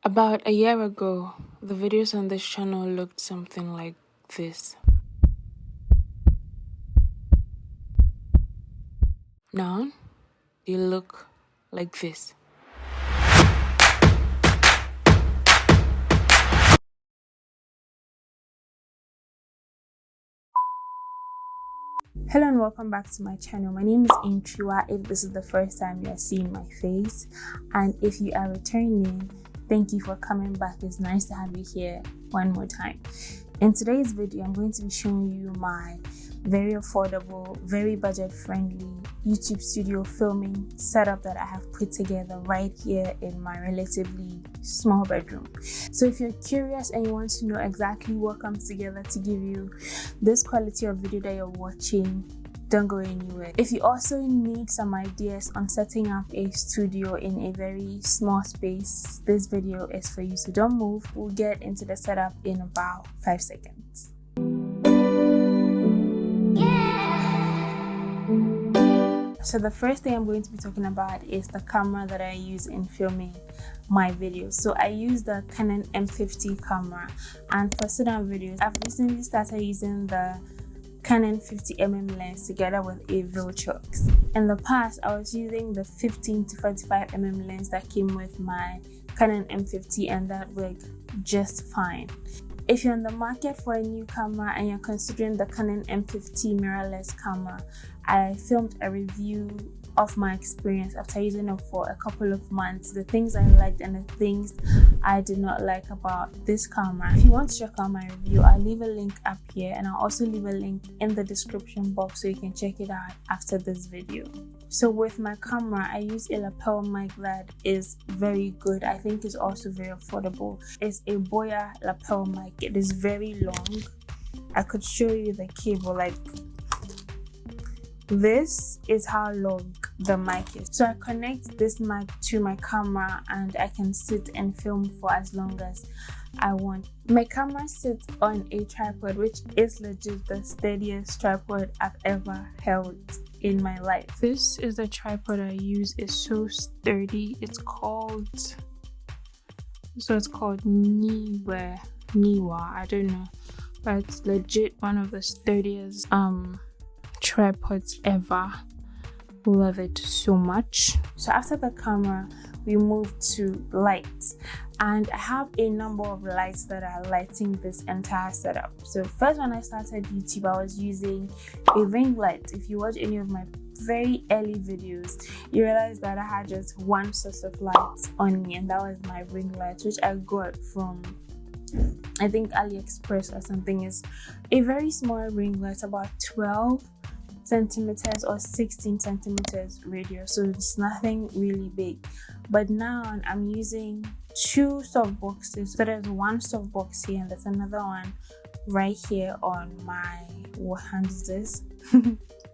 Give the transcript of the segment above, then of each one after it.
About a year ago, the videos on this channel looked something like this. Now, they look like this. Hello and welcome back to my channel. My name is Antwiwaa if this is the first time you are seeing my face, and if you are returning, thank you for coming back. It's nice to have you here one more time. In today's video, I'm going to be showing you my very affordable, very budget-friendly YouTube studio filming setup that I have put together right here in my relatively small bedroom. So if you're curious and you want to know exactly what comes together to give you this quality of video that you're watching, don't go anywhere. If you also need some ideas on setting up a studio in a very small space, this video is for you, so don't move. We'll get into the setup in about 5 seconds. So the first thing I'm going to be talking about is the camera that I use in filming my videos. So I use the Canon M50 camera, and for sit-down videos, I've recently started using the Canon 50mm lens together with a Viltrox. In the past, I was using the 15 to 45mm lens that came with my Canon M50, and that worked just fine. If you're on the market for a new camera and you're considering the Canon M50 mirrorless camera, I filmed a review of my experience after using it for a couple of months, the things I liked and the things I did not like about this camera. If you want to check out my review, I'll leave a link up here, and I'll also leave a link in the description box so you can check it out after this video. So with my camera, I use a lapel mic that is very good. I think it's also very affordable. It's a Boya lapel mic. It is very long. I could show you the cable. Like, this is how long the mic is. So I connect this mic to my camera and I can sit and film for as long as I want. My camera sits on a tripod, which is legit the steadiest tripod I've ever held in my life. This is the tripod I use. It's so sturdy. It's called Antwiwaa. I don't know, but it's legit one of the sturdiest tripods ever. Love it so much. So after the camera, we moved to lights, and I have a number of lights that are lighting this entire setup. So first, when I started YouTube, I was using a ring light. If you watch any of my very early videos, you realize that I had just one source of light on me, and that was my ring light, which I got from, I think, AliExpress or something. Is a very small ring light, about 12 centimeters or 16 centimeters radius, so it's nothing really big. But now I'm using two softboxes. So there's one softbox here and there's another one right here on my, what hand is this?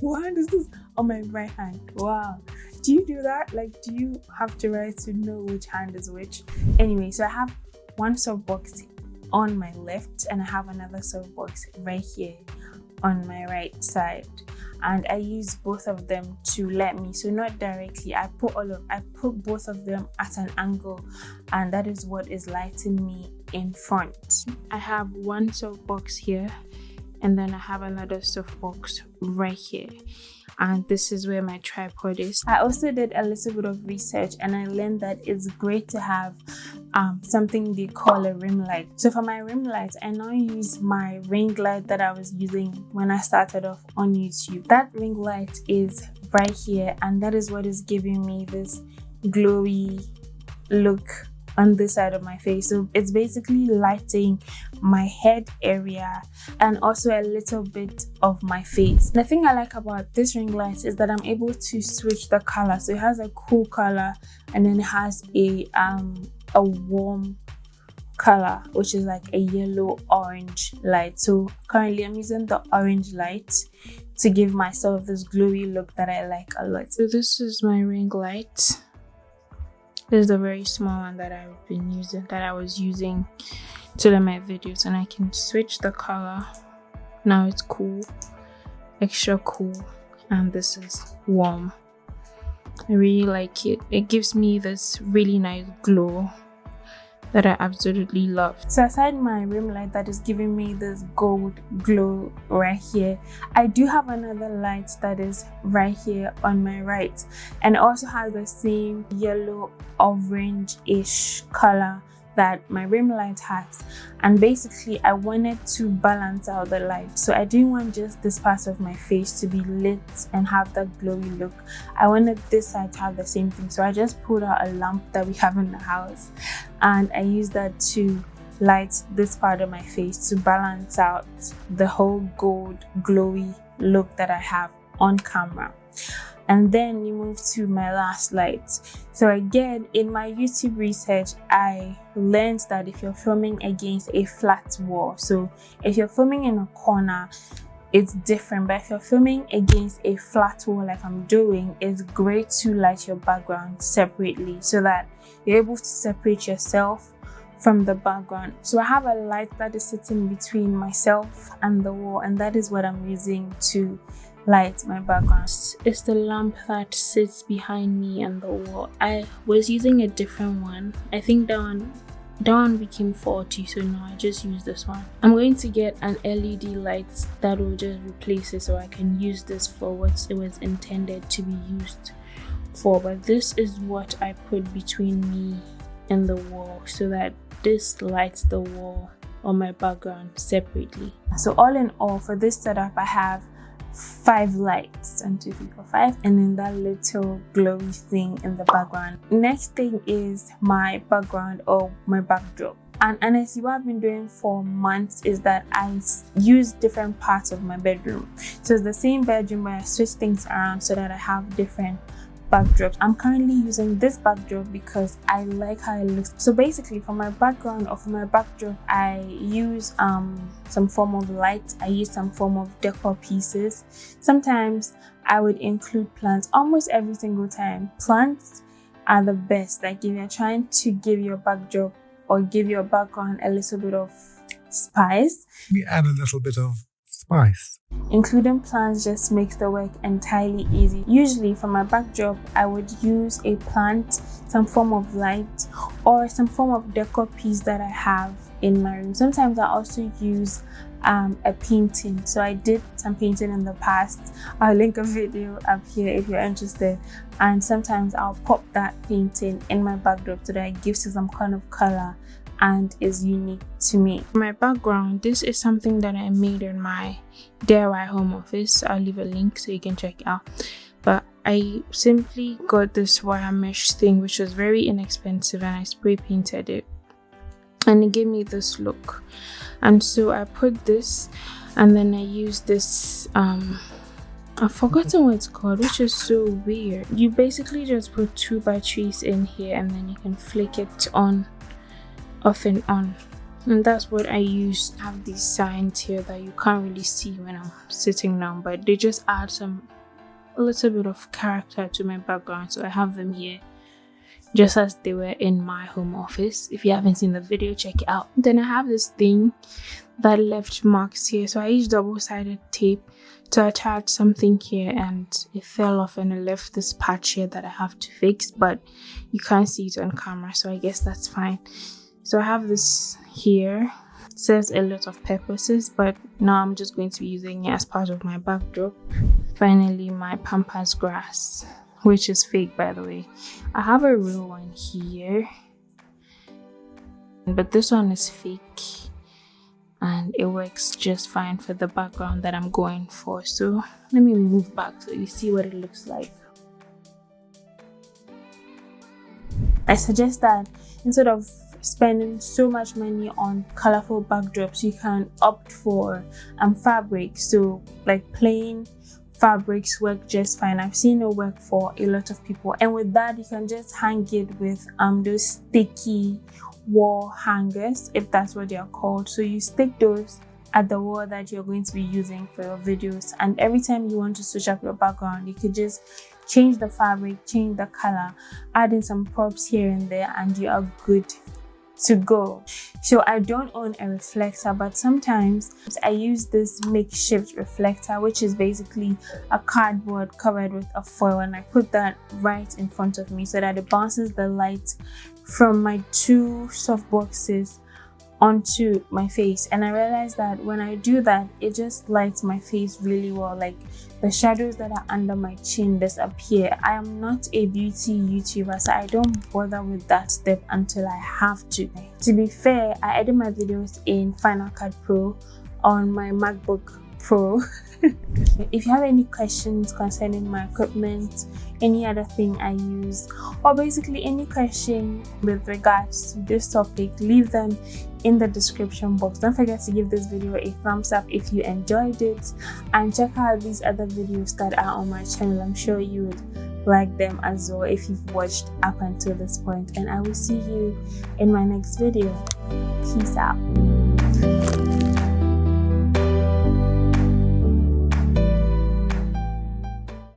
What hand is this? On my right hand. Wow, do you do that? Like, do you have to write to know which hand is which? Anyway, so I have one softbox on my left and I have another softbox right here on my right side, and I use both of them to light me. So not directly, I put both of them at an angle, and that is what is lighting me in front. I have one softbox here and then I have another softbox right here, and this is where my tripod is. I also did a little bit of research and I learned that it's great to have something they call a rim light. So for my rim light, I now use my ring light that I was using when I started off on YouTube. That ring light is right here, and that is what is giving me this glowy look on this side of my face. So it's basically lighting my head area and also a little bit of my face. The thing I like about this ring light is that I'm able to switch the color. So it has a cool color and then it has a warm color, which is like a yellow orange light. So currently I'm using the orange light to give myself this glowy look that I like a lot. So this is my ring light. This is the very small one that I was using to do my videos, and I can switch the color. Now it's cool, extra cool, and this is warm. I really like it. It gives me this really nice glow that I absolutely love. So aside my rim light that is giving me this gold glow right here, I do have another light that is right here on my right, and it also has the same yellow orange-ish color that my rim light has. And basically I wanted to balance out the light, so I didn't want just this part of my face to be lit and have that glowy look. I wanted this side to have the same thing, so I just pulled out a lamp that we have in the house and I used that to light this part of my face to balance out the whole gold glowy look that I have on camera. And then you move to my last light. So again, in my YouTube research, I learned that if you're filming against a flat wall, so if you're filming in a corner, it's different, but if you're filming against a flat wall like I'm doing, it's great to light your background separately so that you're able to separate yourself from the background. So I have a light that is sitting between myself and the wall, and that is what I'm using to light my background. It's the lamp that sits behind me and the wall. I was using a different one. I think that one became faulty, so now I just use this one. I'm going to get an LED light that will just replace it so I can use this for what it was intended to be used for. But this is what I put between me and the wall so that this lights the wall on my background separately. So all in all, for this setup I have 5 lights, 1, 2, 3, 4, 5, and then that little glowy thing in the background. Next thing is my background or my backdrop. And honestly, what I've been doing for months is that I use different parts of my bedroom. So it's the same bedroom, but I switch things around so that I have different backdrops. I'm currently using this backdrop because I like how it looks. So basically for my background or for my backdrop, I use some form of light. I use some form of decor pieces. Sometimes I would include plants. Almost every single time, plants are the best. Like if you're trying to give your backdrop or give your background a little bit of spice, we add a little bit of spice. Including plants just makes the work entirely easy. Usually for my backdrop, I would use a plant, some form of light, or some form of decor piece that I have in my room. Sometimes I also use a painting. So I did some painting in the past. I'll link a video up here if you're interested. And sometimes I'll pop that painting in my backdrop so that it gives it some kind of color and is unique to me. My background, this is something that I made in my DIY home office. I'll leave a link so you can check it out. But I simply got this wire mesh thing, which was very inexpensive, and I spray painted it and it gave me this look. And so I put this, and then I used this I've forgotten what it's called, which is so weird. You basically just put 2x3s in here and then you can flick it on, off and on, and that's what I use. I have these signs here that you can't really see when I'm sitting down, but they just add a little bit of character to my background. So I have them here just as they were in my home office. If you haven't seen the video, check it out. Then I have this thing that left marks here, so I used double-sided tape to attach something here, and it fell off and it left this patch here that I have to fix, but you can't see it on camera, so I guess that's fine. So I have this here. It serves a lot of purposes, but now I'm just going to be using it as part of my backdrop. Finally, my pampas grass, which is fake, by the way. I have a real one here, but this one is fake, and it works just fine for the background that I'm going for. So let me move back so you see what it looks like. I suggest that instead of spending so much money on colorful backdrops, you can opt for fabric. So like plain fabrics work just fine. I've seen it work for a lot of people, and with that you can just hang it with those sticky wall hangers, if that's what they are called. So you stick those at the wall that you're going to be using for your videos, and every time you want to switch up your background, you could just change the fabric, change the color, add in some props here and there, and you are good to go. So I don't own a reflector, but sometimes I use this makeshift reflector, which is basically a cardboard covered with a foil, and I put that right in front of me so that it bounces the light from my two soft boxes onto my face, and I realized that when I do that, it just lights my face really well. Like the shadows that are under my chin disappear. I am not a beauty YouTuber, so I don't bother with that step until I have to. To be fair, I edit my videos in Final Cut Pro on my MacBook Pro. If you have any questions concerning my equipment, any other thing I use, or basically any question with regards to this topic, leave them in the description box. Don't forget to give this video a thumbs up if you enjoyed it, and check out these other videos that are on my channel. I'm sure you would like them as well if you've watched up until this point, and I will see you in my next video. Peace out.